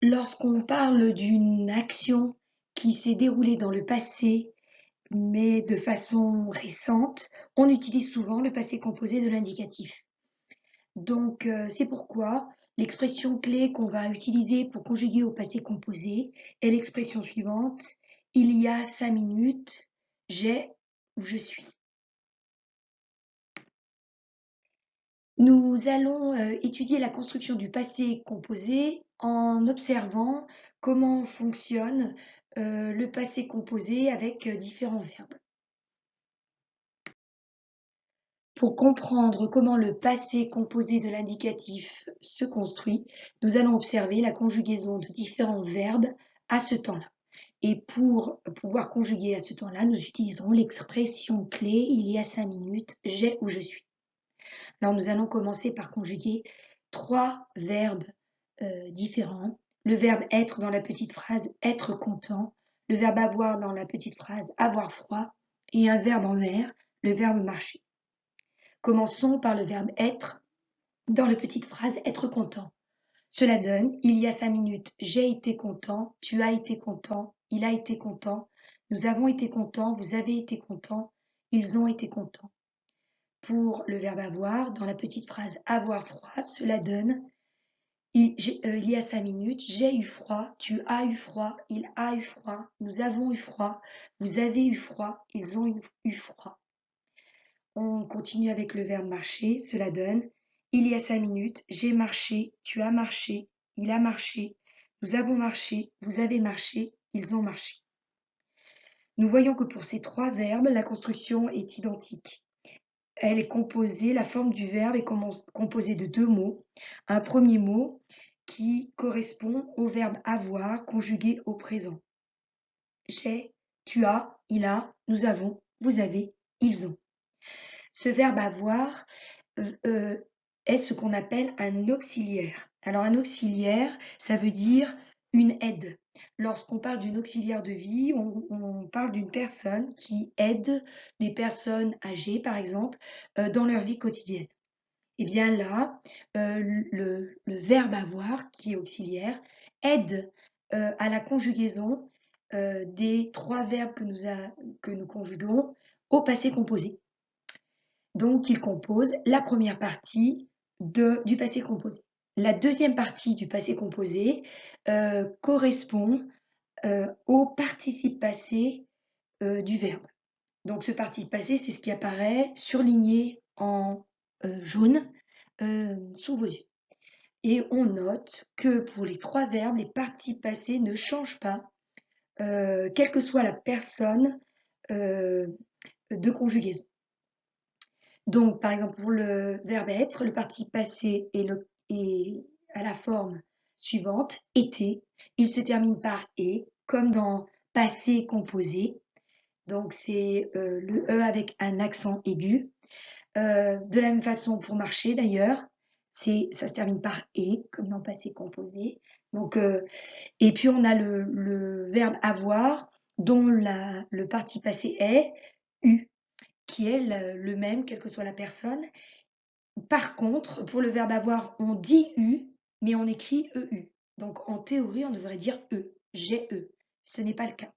Lorsqu'on parle d'une action qui s'est déroulée dans le passé, mais de façon récente, on utilise souvent le passé composé de l'indicatif. Donc, c'est pourquoi l'expression clé qu'on va utiliser pour conjuguer au passé composé est l'expression suivante: il y a 5 minutes, j'ai ou je suis. Nous allons étudier la construction du passé composé en observant comment fonctionne le passé composé avec différents verbes. Pour comprendre comment le passé composé de l'indicatif se construit, nous allons observer la conjugaison de différents verbes à ce temps-là. Et pour pouvoir conjuguer à ce temps-là, nous utiliserons l'expression clé il y a 5 minutes, j'ai ou je suis. Alors nous allons commencer par conjuguer 3 verbes différents. Le verbe être dans la petite phrase être content, le verbe avoir dans la petite phrase avoir froid et un verbe en ER, le verbe marcher. Commençons par le verbe être dans la petite phrase être content. Cela donne il y a 5 minutes, j'ai été content, tu as été content, il a été content, nous avons été contents, vous avez été contents, ils ont été contents. Pour le verbe avoir, dans la petite phrase avoir froid, cela donne il y a 5 minutes, j'ai eu froid, tu as eu froid, il a eu froid, nous avons eu froid, vous avez eu froid, ils ont eu froid. On continue avec le verbe marcher, cela donne il y a 5 minutes, j'ai marché, tu as marché, il a marché, nous avons marché, vous avez marché, ils ont marché. Nous voyons que pour ces 3 verbes, la construction est identique. Elle est composée, la forme du verbe est composée de 2 mots. Un premier mot qui correspond au verbe avoir conjugué au présent. J'ai, tu as, il a, nous avons, vous avez, ils ont. Ce verbe avoir est ce qu'on appelle un auxiliaire. Alors un auxiliaire, ça veut dire une aide. Lorsqu'on parle d'une auxiliaire de vie, on parle d'une personne qui aide des personnes âgées, par exemple, dans leur vie quotidienne. Et bien là, le verbe avoir, qui est auxiliaire, aide à la conjugaison des 3 verbes que nous conjuguons au passé composé. Donc, il compose la première partie du passé composé. La deuxième partie du passé composé correspond au participe passé du verbe. Donc, ce participe passé, c'est ce qui apparaît surligné en jaune sous vos yeux. Et on note que pour les 3 verbes, les participes passés ne changent pas, quelle que soit la personne de conjugaison. Donc, par exemple, pour le verbe être, le participe passé est à la forme suivante, était. Il se termine par et, comme dans passé composé. Donc, c'est le E avec un accent aigu. De la même façon pour marcher d'ailleurs, ça se termine par et, comme dans passé composé. Donc, et puis on a le verbe avoir, dont le participe passé est eu, qui est le même, quelle que soit la personne. Par contre, pour le verbe avoir, on dit U, mais on écrit EU. Donc en théorie, on devrait dire E, j'ai E. Ce n'est pas le cas.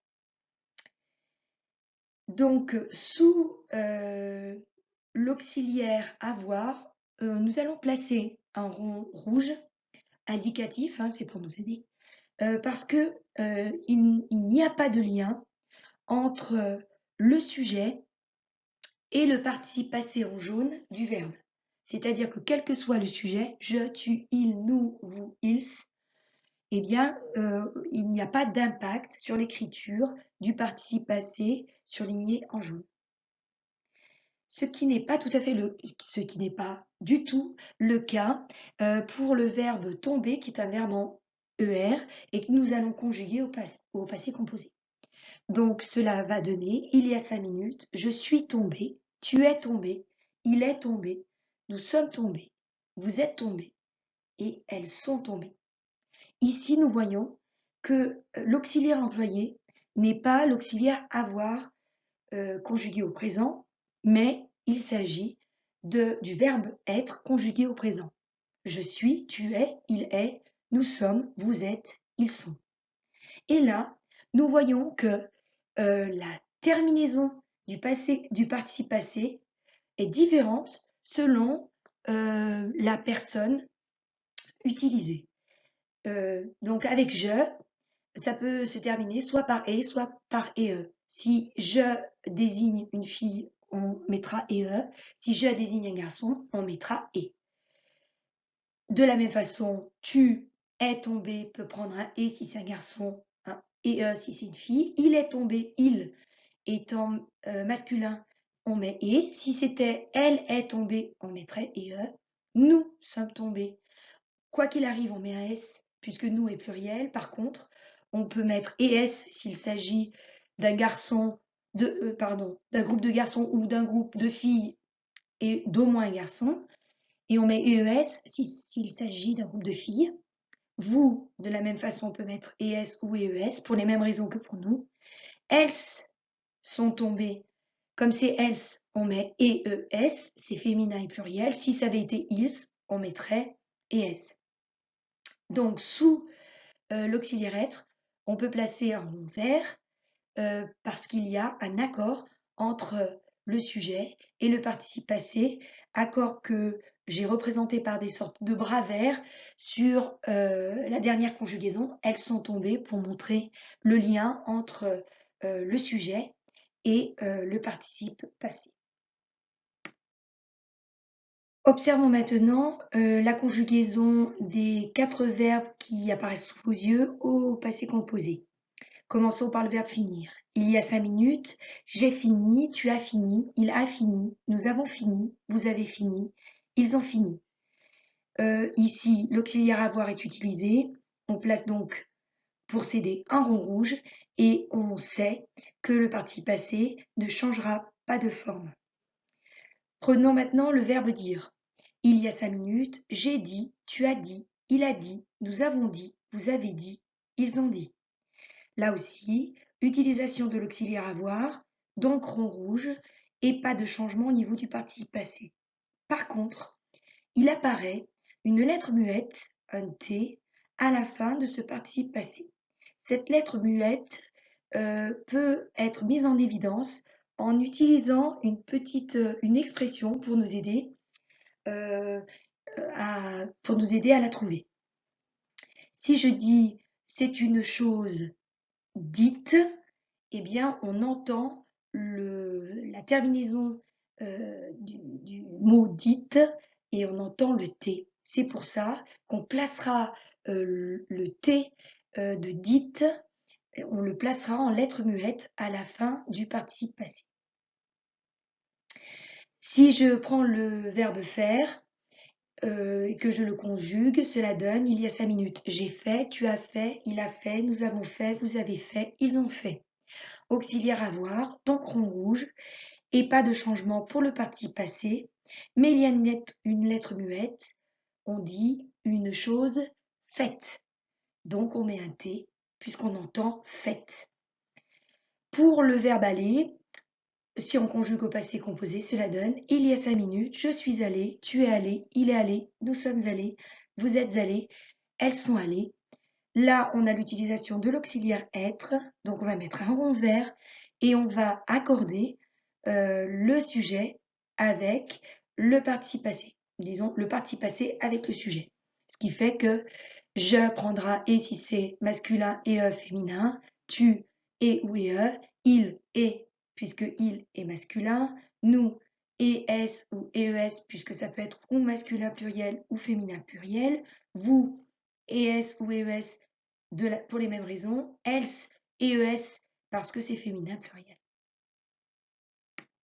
Donc sous l'auxiliaire avoir, nous allons placer un rond rouge indicatif, hein, c'est pour nous aider, parce que il n'y a pas de lien entre le sujet et le participe passé en jaune du verbe. C'est-à-dire que quel que soit le sujet, je, tu, il, nous, vous, ils, eh bien, il n'y a pas d'impact sur l'écriture du participe passé surligné en jaune. Ce qui n'est pas du tout le cas pour le verbe tomber, qui est un verbe en ER et que nous allons conjuguer au passé composé. Donc cela va donner il y a 5 minutes, je suis tombé, tu es tombé, il est tombé, nous sommes tombés, vous êtes tombés et elles sont tombées. Ici, nous voyons que l'auxiliaire employé n'est pas l'auxiliaire avoir conjugué au présent, mais il s'agit du verbe être conjugué au présent. Je suis, tu es, il est, nous sommes, vous êtes, ils sont. Et là, nous voyons que la terminaison du participe passé est différente selon la personne utilisée. Donc avec je, ça peut se terminer soit par et, soit par e. Si je désigne une fille, on mettra e. Si je désigne un garçon, on mettra e. De la même façon, tu es tombé peut prendre un et si c'est un garçon, un et si c'est une fille. Il est tombé, il étant masculin, on met et. Si c'était elle est tombée, on mettrait e. Nous sommes tombés. Quoi qu'il arrive, on met un s puisque nous est pluriel. Par contre, on peut mettre es s'il s'agit d'un garçon, d'un groupe de garçons ou d'un groupe de filles et d'au moins un garçon. Et on met EES s'il s'agit d'un groupe de filles. Vous, de la même façon, on peut mettre ES ou EES pour les mêmes raisons que pour nous. Elles sont tombées. Comme c'est elles, on met EES, c'est féminin et pluriel. Si ça avait été ils, on mettrait ES. Donc, sous l'auxiliaire être, on peut placer un rond vert parce qu'il y a un accord entre le sujet et le participe passé, accord que j'ai représenté par des sortes de bras verts sur la dernière conjugaison. Elles sont tombées pour montrer le lien entre le sujet et le participe passé. Observons maintenant la conjugaison des 4 verbes qui apparaissent sous vos yeux au passé composé. Commençons par le verbe finir. Il y a 5 minutes, j'ai fini, tu as fini, il a fini, nous avons fini, vous avez fini, ils ont fini. Ici, l'auxiliaire avoir est utilisé. On place donc pour céder un rond rouge et on sait que le participe passé ne changera pas de forme. Prenons maintenant le verbe dire. Il y a 5 minutes, j'ai dit, tu as dit, il a dit, nous avons dit, vous avez dit, ils ont dit. Là aussi, utilisation de l'auxiliaire avoir, donc rond rouge, et pas de changement au niveau du participe passé. Par contre, il apparaît une lettre muette, un T, à la fin de ce participe passé. Cette lettre muette peut être mise en évidence en utilisant une expression pour nous aider à la trouver. Si je dis c'est une chose dite, eh bien on entend la terminaison du mot dite et on entend le T. C'est pour ça qu'on placera le T de dite, on le placera en lettre muette à la fin du participe passé. Si je prends le verbe faire et que je le conjugue, cela donne il y a 5 minutes. J'ai fait, tu as fait, il a fait, nous avons fait, vous avez fait, ils ont fait. Auxiliaire avoir, donc rond rouge, et pas de changement pour le participe passé, mais il y a une lettre muette, on dit une chose faite. Donc on met un T, puisqu'on entend faite. Pour le verbe aller, si on conjugue au passé composé, cela donne il y a 5 minutes, je suis allé, tu es allé, il est allé, nous sommes allés, vous êtes allés, elles sont allées. Là, on a l'utilisation de l'auxiliaire être, donc on va mettre un rond vert et on va accorder le sujet avec le participe passé. Disons le participe passé avec le sujet. Ce qui fait que je prendra et si c'est masculin et féminin, tu et ou et il et puisque il est masculin, nous et s ou es puisque ça peut être ou masculin pluriel ou féminin pluriel, vous es ou es pour les mêmes raisons, else et es parce que c'est féminin pluriel.